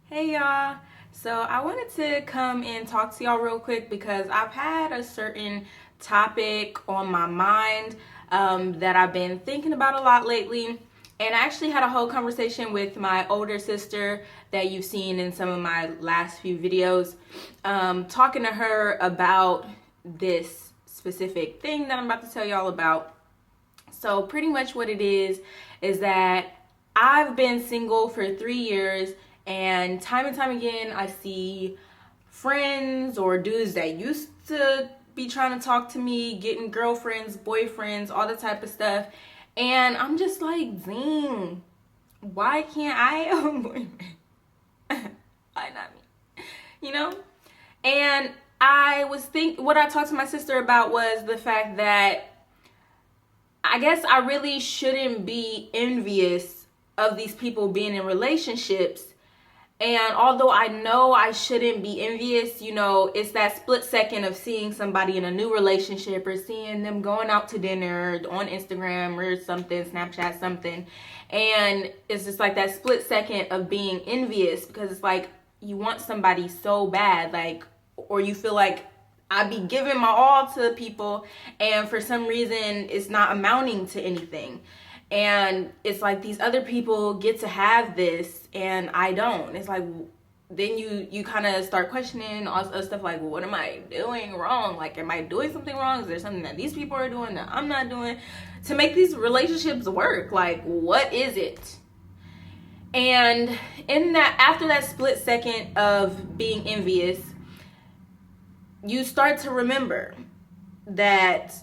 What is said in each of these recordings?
Hey y'all. So I wanted to come and talk to y'all real quick because I've had a certain topic on my mind that I've been thinking about a lot lately. And I actually had a whole conversation with my older sister that you've seen in some of my last few videos, talking to her about this specific thing that I'm about to tell y'all about. So pretty much what it is that I've been single for 3 years, and time again I see friends or dudes that used to be trying to talk to me, getting girlfriends, boyfriends, all the type of stuff. And I'm just like, zing, why can't I have a boyfriend? Why not me? You know? And what I talked to my sister about was the fact that I guess I really shouldn't be envious of these people being in relationships. And although I know I shouldn't be envious, it's that split second of seeing somebody in a new relationship or seeing them going out to dinner on Instagram or something, Snapchat, something. And it's just like that split second of being envious, because it's like you want somebody so bad, or you feel like I be giving my all to people, and for some reason it's not amounting to anything. And it's like these other people get to have this and I don't. It's like then you kind of start questioning all this stuff like, well, what am I doing wrong? Like, am I doing something wrong? Is there something that these people are doing that I'm not doing to make these relationships work? Like, what is it? And after that split second of being envious, you start to remember that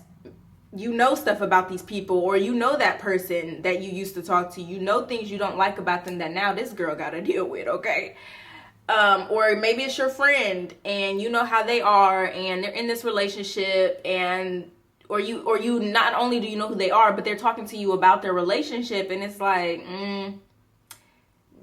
you know stuff about these people, or you know that person that you used to talk to, you know things you don't like about them that now this girl gotta deal with, okay? Or maybe it's your friend and you know how they are and they're in this relationship, and or you not only do you know who they are, but they're talking to you about their relationship, and it's like,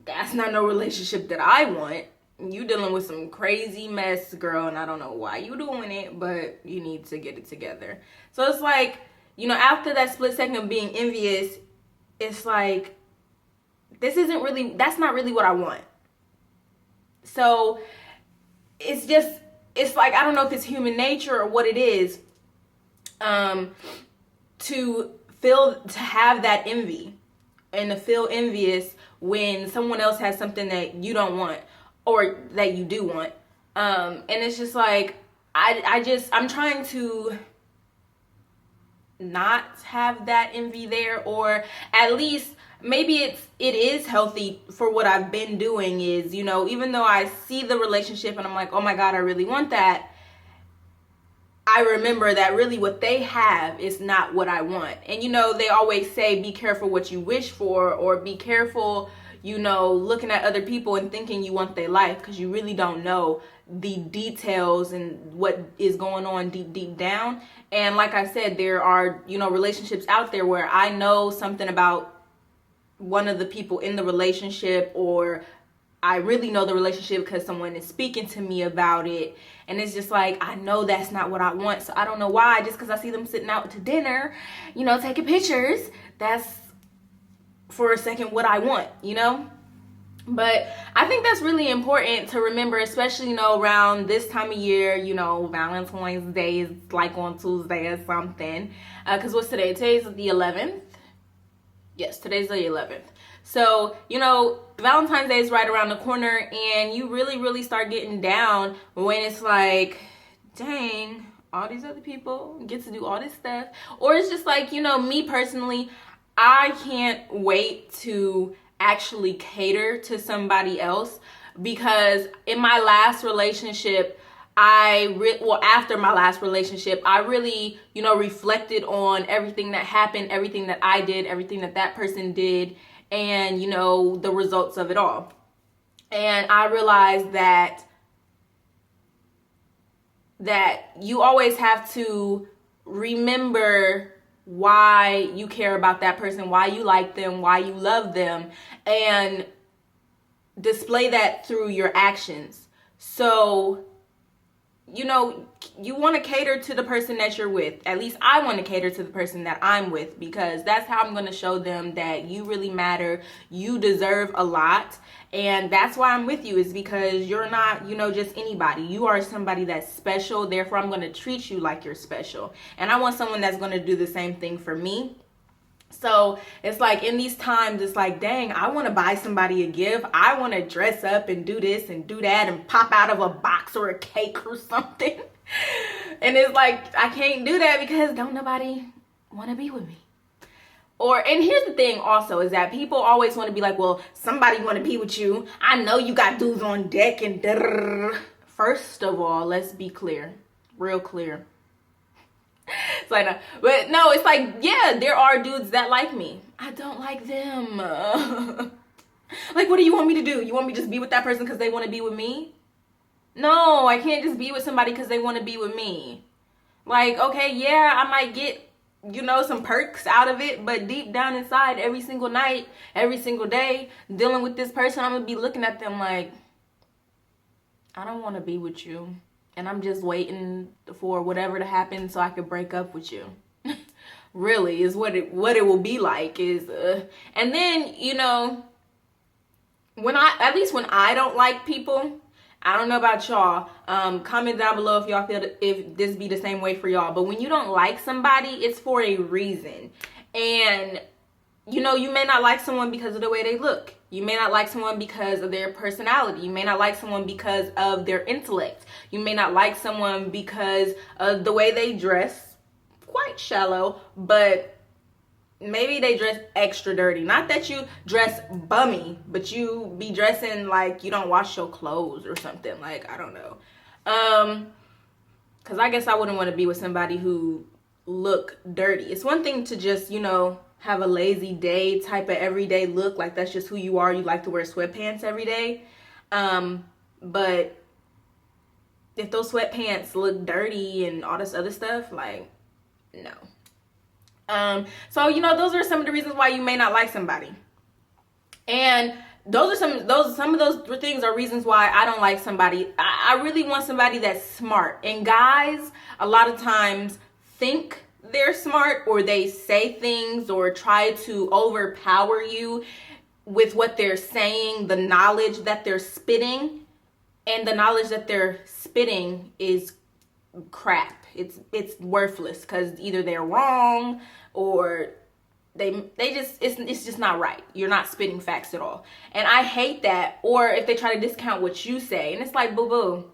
that's not no relationship that I want. You dealing with some crazy mess, girl, and I don't know why you doing it, but you need to get it together. So it's like, after that split second of being envious, it's like, that's not really what I want. So it's like, I don't know if it's human nature or what it is, to have that envy and to feel envious when someone else has something that you don't want, or that you do want. And it's just like, I'm trying to not have that envy there, or at least maybe it is healthy for what I've been doing is, even though I see the relationship and I'm like, oh my God, I really want that, I remember that really what they have is not what I want. And they always say, be careful what you wish for, or be careful, looking at other people and thinking you want their life, because you really don't know the details and what is going on deep down. And like I said, there are, relationships out there where I know something about one of the people in the relationship, or I really know the relationship because someone is speaking to me about it. And it's just like, I know that's not what I want. So I don't know why, just because I see them sitting out to dinner, taking pictures, that's for a second what I want, But I think that's really important to remember, especially, around this time of year, Valentine's Day is like on Tuesday or something. Because what's today? Today's the 11th. Yes, today's the 11th. So, Valentine's Day is right around the corner, and you really start getting down when it's like, dang, all these other people get to do all this stuff. Or it's just like, me personally, I can't wait to actually cater to somebody else, because in my last relationship, after my last relationship, I really, reflected on everything that happened, everything that I did, everything that person did, and, the results of it all. And I realized that you always have to remember why you care about that person, why you like them, why you love them, and display that through your actions. So you know, you want to cater to the person that you're with. At least I want to cater to the person that I'm with, because that's how I'm going to show them that you really matter. You deserve a lot. And that's why I'm with you, is because you're not, you know, just anybody. You are somebody that's special. Therefore, I'm going to treat you like you're special. And I want someone that's going to do the same thing for me. So it's like in these times, it's like, dang, I want to buy somebody a gift. I want to dress up and do this and do that and pop out of a box or a cake or something. And it's like, I can't do that because don't nobody want to be with me. And here's the thing also, is that people always want to be like, well, somebody want to be with you. I know you got dudes on deck and First of all, let's be clear, real clear. It's like, but no, it's like, yeah, there are dudes that like me. I don't like them. Like, what do you want me to do? You want me to just be with that person because they want to be with me? No, I can't just be with somebody because they want to be with me. Like, okay, yeah, I might get, you know, some perks out of it, but deep down inside, every single night, every single day, dealing with this person, I'm going to be looking at them like, I don't want to be with you. And I'm just waiting for whatever to happen so I could break up with you. Really, is what it will be like. And then, you know, at least when I don't like people, I don't know about y'all. Comment down below if y'all feel if this be the same way for y'all. But when you don't like somebody, it's for a reason. And you know, you may not like someone because of the way they look. You may not like someone because of their personality. You may not like someone because of their intellect. You may not like someone because of the way they dress. Quite shallow, but maybe they dress extra dirty. Not that you dress bummy, but you be dressing like you don't wash your clothes or something. Like, I don't know. Because I guess I wouldn't want to be with somebody who look dirty. It's one thing to just, you know, have a lazy day type of everyday look, like that's just who you are. You like to wear sweatpants every day. But if those sweatpants look dirty and all this other stuff, like, no. So, you know, those are some of the reasons why you may not like somebody. And some of those things are reasons why I don't like somebody. I really want somebody that's smart. And guys, a lot of times think they're smart, or they say things or try to overpower you with what they're saying, the knowledge that they're spitting. And the knowledge that they're spitting is crap. It's worthless, because either they're wrong or they just it's just not right. You're not spitting facts at all. And I hate that. Or if they try to discount what you say, and it's like, boo-boo,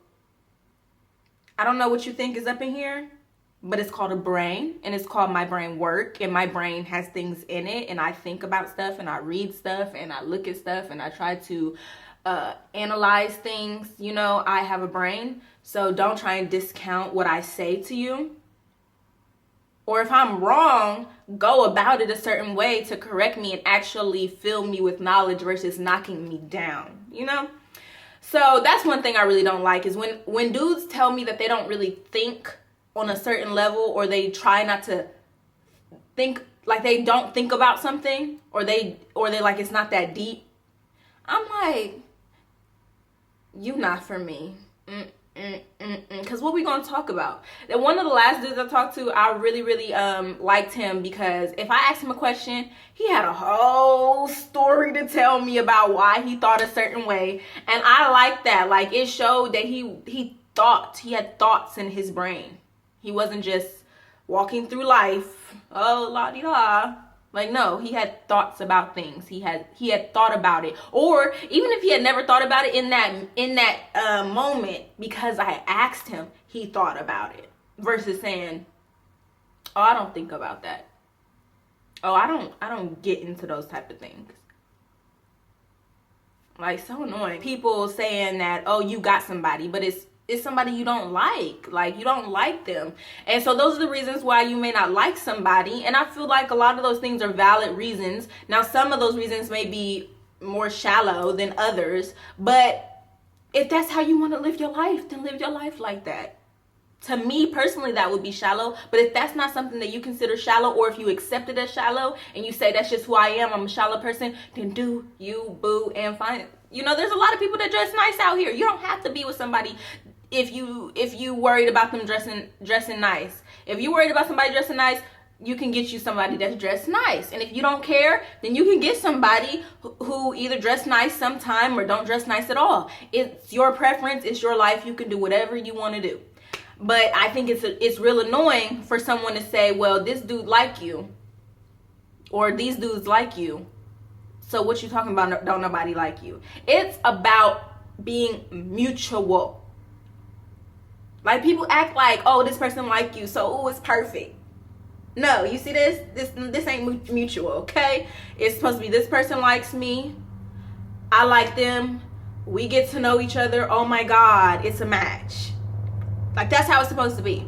I don't know what you think is up in here, but it's called a brain, and it's called my brain work, and my brain has things in it, and I think about stuff, and I read stuff, and I look at stuff, and I try to analyze things. You know, I have a brain, so don't try and discount what I say to you. Or if I'm wrong, go about it a certain way to correct me and actually fill me with knowledge versus knocking me down, you know? So that's one thing I really don't like, is when dudes tell me that they don't really think on a certain level, or they try not to think, like they don't think about something, or they like it's not that deep. I'm like, you not for me. Because what we gonna talk about? Then one of the last dudes I talked to, I really liked him, because if I asked him a question, he had a whole story to tell me about why he thought a certain way. And I like that. Like, it showed that he had thoughts in his brain. He wasn't just walking through life, oh, la-di-da. Like, no, he had thoughts about things. He had thought about it. Or even if he had never thought about it in that moment, because I asked him, he thought about it. Versus saying, oh, I don't think about that. Oh, I don't get into those type of things. Like, so annoying. People saying that, oh, you got somebody, but it's somebody you don't like you don't like them. And so those are the reasons why you may not like somebody. And I feel like a lot of those things are valid reasons. Now, some of those reasons may be more shallow than others, but if that's how you want to live your life, then live your life like that. To me personally, that would be shallow. But if that's not something that you consider shallow, or if you accept it as shallow and you say that's just who I am, I'm a shallow person, then do you, boo, and fine. You know, there's a lot of people that dress nice out here. You don't have to be with somebody. if you worried about them dressing nice. If you worried about somebody dressing nice, you can get you somebody that's dressed nice. And if you don't care, then you can get somebody who either dress nice sometime or don't dress nice at all. It's your preference, it's your life, you can do whatever you want to do. But I think it's real annoying for someone to say, well, this dude like you, or these dudes like you, so what you talking about, don't nobody like you. It's about being mutual. Like, people act like, oh, this person like you, so oh, it's perfect. No, you see this ain't mutual, okay? It's supposed to be, this person likes me, I like them, we get to know each other, oh my God, it's a match. Like, that's how it's supposed to be.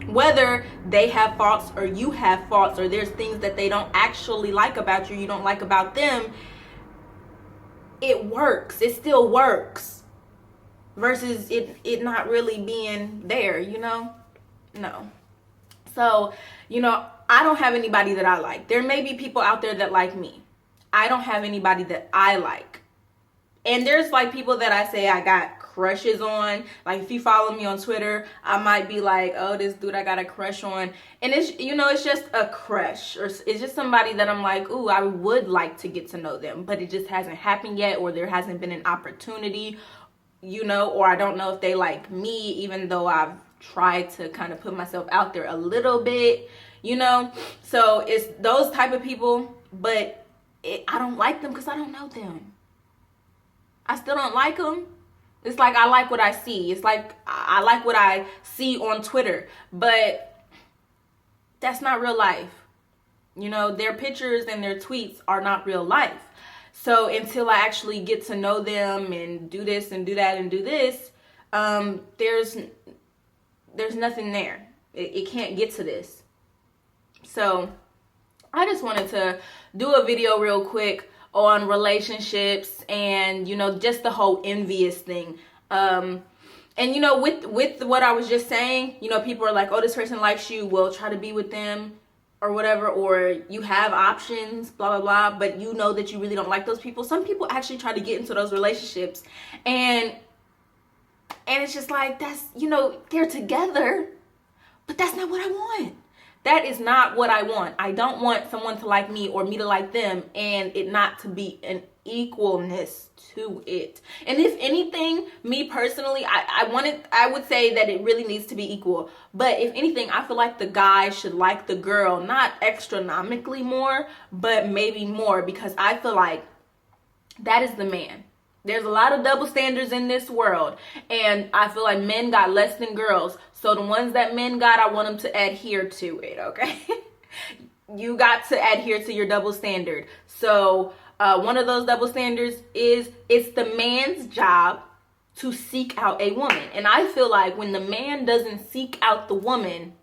Whether they have faults or you have faults, or there's things that they don't actually like about you don't like about them, it works. It still works. Versus it not really being there, you know? No. So, you know, I don't have anybody that I like. There may be people out there that like me. I don't have anybody that I like. And there's like people that I say I got crushes on. Like, if you follow me on Twitter, I might be like, oh, this dude I got a crush on. And it's, you know, it's just a crush, or it's just somebody that I'm like, ooh, I would like to get to know them, but it just hasn't happened yet, or there hasn't been an opportunity, you know, or I don't know if they like me, even though I've tried to kind of put myself out there a little bit, you know. So it's those type of people, but I don't like them because I don't know them. I still don't like them. It's like, I like what I see. It's like, I like what I see on Twitter, but that's not real life. You know, their pictures and their tweets are not real life. So until I actually get to know them and do this and do that and do this, there's nothing there. It can't get to this. So I just wanted to do a video real quick on relationships and, you know, just the whole envious thing. And, you know, with what I was just saying, you know, people are like, oh, this person likes you, well, try to be with them or whatever, or you have options, blah, blah, blah, but you know that you really don't like those people. Some people actually try to get into those relationships, and it's just like, that's, you know, they're together, but that's not what I want. That is not what I want. I don't want someone to like me or me to like them, and it not to be an equalness to it. And if anything, me personally, I would say that it really needs to be equal. But if anything, I feel like the guy should like the girl, not astronomically more, but maybe more, because I feel like that is the man. There's a lot of double standards in this world, and I feel like men got less than girls. So the ones that men got, I want them to adhere to it, okay? You got to adhere to your double standard. So one of those double standards is, it's the man's job to seek out a woman. And I feel like when the man doesn't seek out the woman,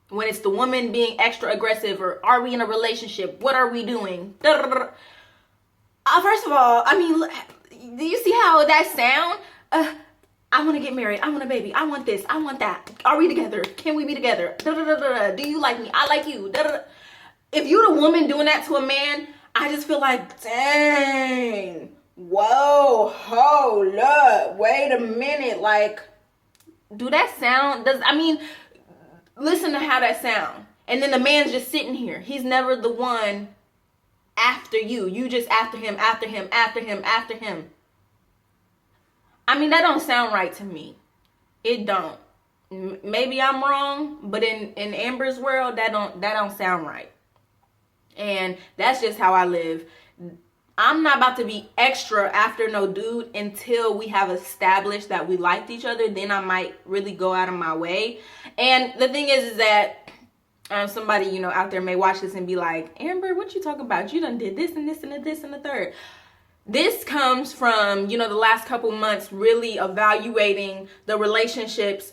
when it's the woman being extra aggressive, or are we in a relationship? What are we doing? First of all, I mean, do you see how that sound? I want to get married. I want a baby. I want this. I want that. Are we together? Can we be together? Do you like me? I like you. If you're the woman doing that to a man, I just feel like, dang. Whoa, hold up. Wait a minute. Like, do that sound? Listen to how that sound. And then the man's just sitting here. He's never the one after you. You just after him, after him, after him, after him. I mean, that don't sound right to me. It don't. Maybe I'm wrong, but in Amber's world, that don't sound right. And that's just how I live. I'm not about to be extra after no dude until we have established that we liked each other. Then I might really go out of my way. And the thing is that somebody, you know, out there may watch this and be like, Amber, what you talking about? You done did this and this and this and the third. This comes from, you know, the last couple months really evaluating the relationships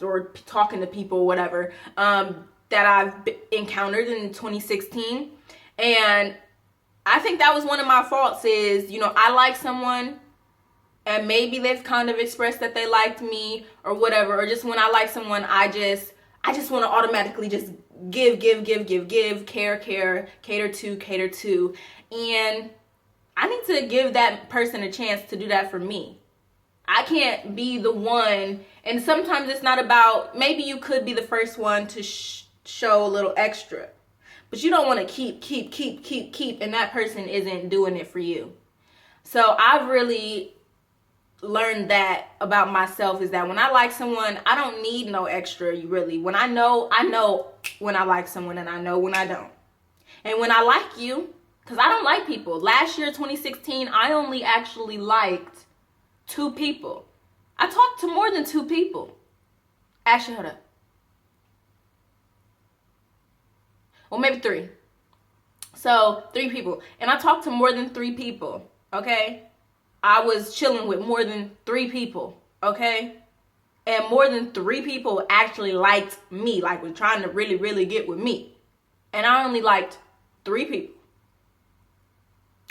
or talking to people, whatever, that I've encountered in 2016. And I think that was one of my faults is, you know, I like someone and maybe they've kind of expressed that they liked me or whatever, or just when I like someone, I just want to automatically just give, care, cater to. And I need to give that person a chance to do that for me. I can't be the one, and sometimes it's not about, maybe you could be the first one to show a little extra, but you don't want to keep, and that person isn't doing it for you. So I've really learned that about myself, is that when I like someone, I don't need no extra, really. When I know when I like someone, and I know when I don't. And when I like you, because I don't like people. Last year, 2016, I only actually liked 2 people. I talked to more than 2 people. Actually, hold up. Well, maybe 3. So 3 people. And I talked to more than 3 people. Okay? I was chilling with more than 3 people. Okay? And more than 3 people actually liked me. Like, were trying to really, really get with me. And I only liked 3 people.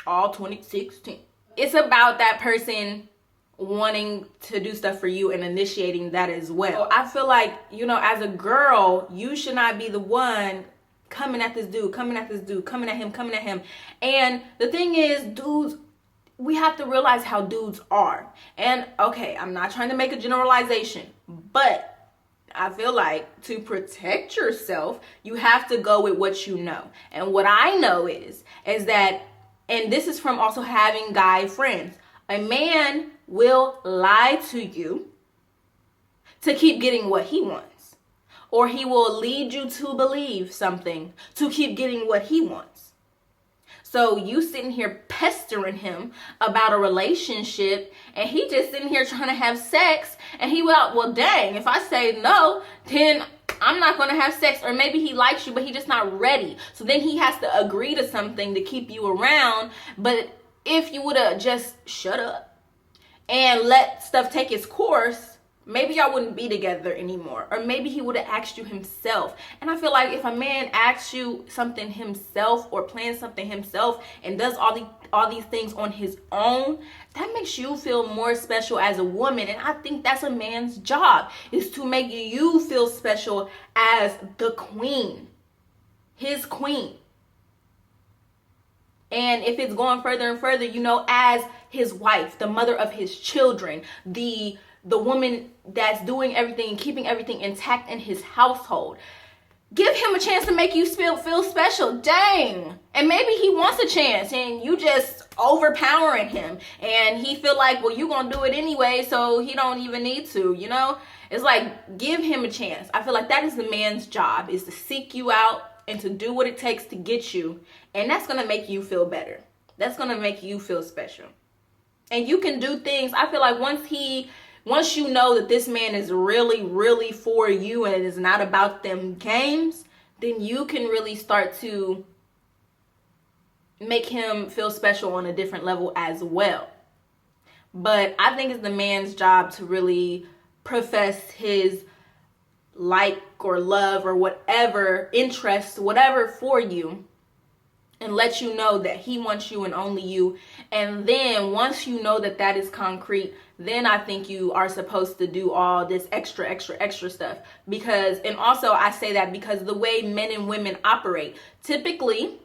All 2016. It's about that person wanting to do stuff for you and initiating that as well. I feel like, as a girl, you should not be the one coming at this dude, coming at him. And the thing is, dudes, we have to realize how dudes are. And okay, I'm not trying to make a generalization, but I feel like to protect yourself, you have to go with what you know. And what I know is that, and this is from also having guy friends, a man will lie to you to keep getting what he wants. Or he will lead you to believe something to keep getting what he wants. So you sitting here pestering him about a relationship, and he just sitting here trying to have sex, and he will, well, dang, if I say no, then I'm not going to have sex. Or maybe he likes you, but he's just not ready. So then he has to agree to something to keep you around. But if you would have just shut up and let stuff take its course, maybe y'all wouldn't be together anymore. Or maybe he would have asked you himself. And I feel like if a man asks you something himself, or plans something himself, and does all these things on his own, that makes you feel more special as a woman. And I think that's a man's job, is to make you feel special as the queen, his queen. And if it's going further and further, as his wife, the mother of his children, the woman that's doing everything and keeping everything intact in his household. Give him a chance to make you feel special. Dang. And maybe he wants a chance, and you just overpowering him, and he feel like, well, you gonna do it anyway, so he don't even need to, It's like, give him a chance. I feel like that is the man's job, is to seek you out and to do what it takes to get you. And that's gonna make you feel better. That's gonna make you feel special. And you can do things. I feel like once you know that this man is really, really for you, and it is not about them games, then you can really start to make him feel special on a different level as well. But I think it's the man's job to really profess his like or love or whatever, interest, whatever for you, and let you know that he wants you and only you. And then once you know that that is concrete, then I think you are supposed to do all this extra stuff. Because, and also I say that because the way men and women operate, typically,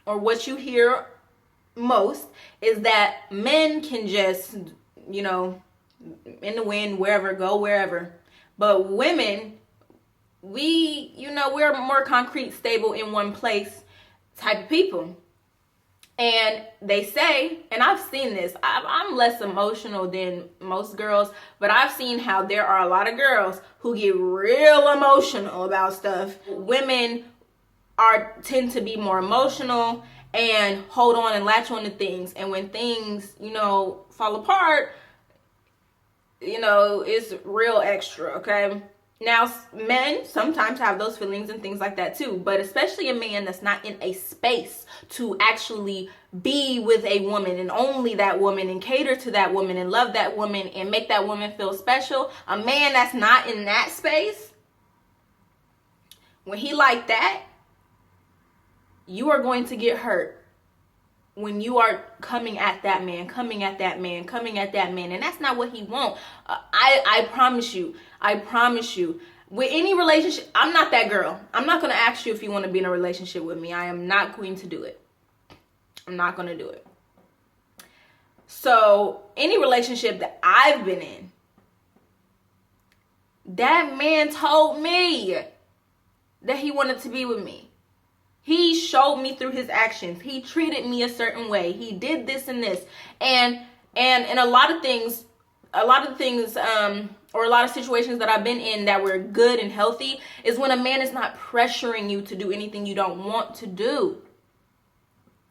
or what you hear most, is that men can just, in the wind, wherever, go wherever. But women, we're more concrete, stable, in one place type of people. And they say, and I've seen this, I'm less emotional than most girls, but I've seen how there are a lot of girls who get real emotional about stuff. Women tend to be more emotional and hold on and latch on to things. And when things, fall apart, it's real extra, okay? Now, men sometimes have those feelings and things like that too, but especially a man that's not in a space to actually be with a woman and only that woman and cater to that woman and love that woman and make that woman feel special. A man that's not in that space, when he like that, you are going to get hurt when you are coming at that man, and that's not what he wants. I promise you, with any relationship, I'm not that girl. I'm not going to ask you if you want to be in a relationship with me. I am not going to do it. I'm not going to do it. So any relationship that I've been in, that man told me that he wanted to be with me. He showed me through his actions. He treated me a certain way. He did this and this. And a lot of things, or a lot of situations that I've been in that were good and healthy is when a man is not pressuring you to do anything you don't want to do.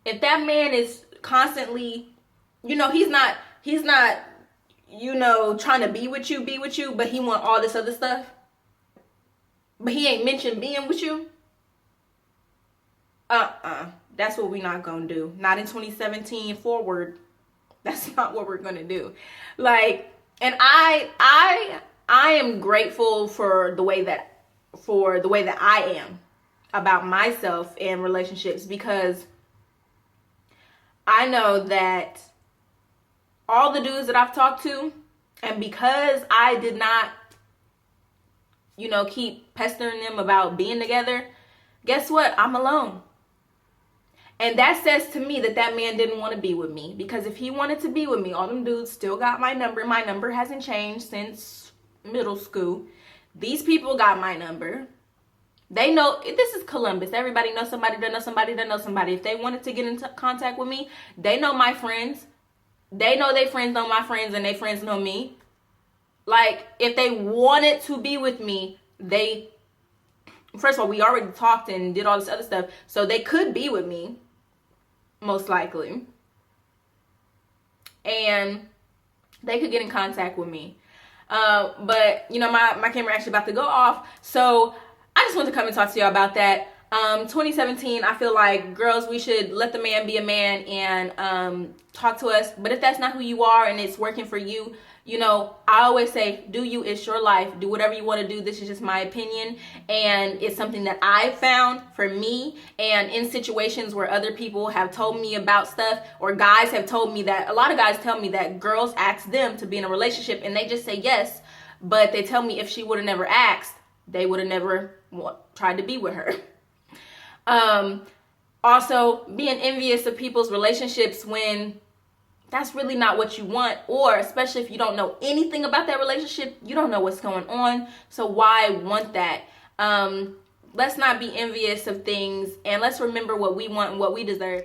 If that man is constantly, he's not, trying to be with you, but he want all this other stuff, but he ain't mentioned being with you. That's what we're not gonna do. Not in 2017 forward. That's not what we're gonna do. And I am grateful for the way that I am about myself in relationships, because I know that all the dudes that I've talked to, and because I did not, keep pestering them about being together, guess what? I'm alone. And that says to me that man didn't want to be with me. Because if he wanted to be with me, all them dudes still got my number. My number hasn't changed since middle school. These people got my number. They know, this is Columbus. Everybody knows somebody that knows somebody that knows somebody. If they wanted to get into contact with me, they know my friends. They know their friends know my friends, and their friends know me. If they wanted to be with me, first of all, we already talked and did all this other stuff, so they could be with me, most likely. And they could get in contact with me. But, my camera actually about to go off, so I just wanted to come and talk to y'all about that. 2017, I feel like, girls, we should let the man be a man and talk to us. But if that's not who you are and it's working for you, I always say, do you, it's your life. Do whatever you want to do. This is just my opinion. And it's something that I found for me. And in situations where other people have told me about stuff, or guys have told me that, a lot of guys tell me that girls ask them to be in a relationship and they just say yes. But they tell me if she would have never asked, they would have never tried to be with her. Also being envious of people's relationships when that's really not what you want, or especially if you don't know anything about that relationship, you don't know what's going on, so why want that? Let's not be envious of things, and let's remember what we want and what we deserve.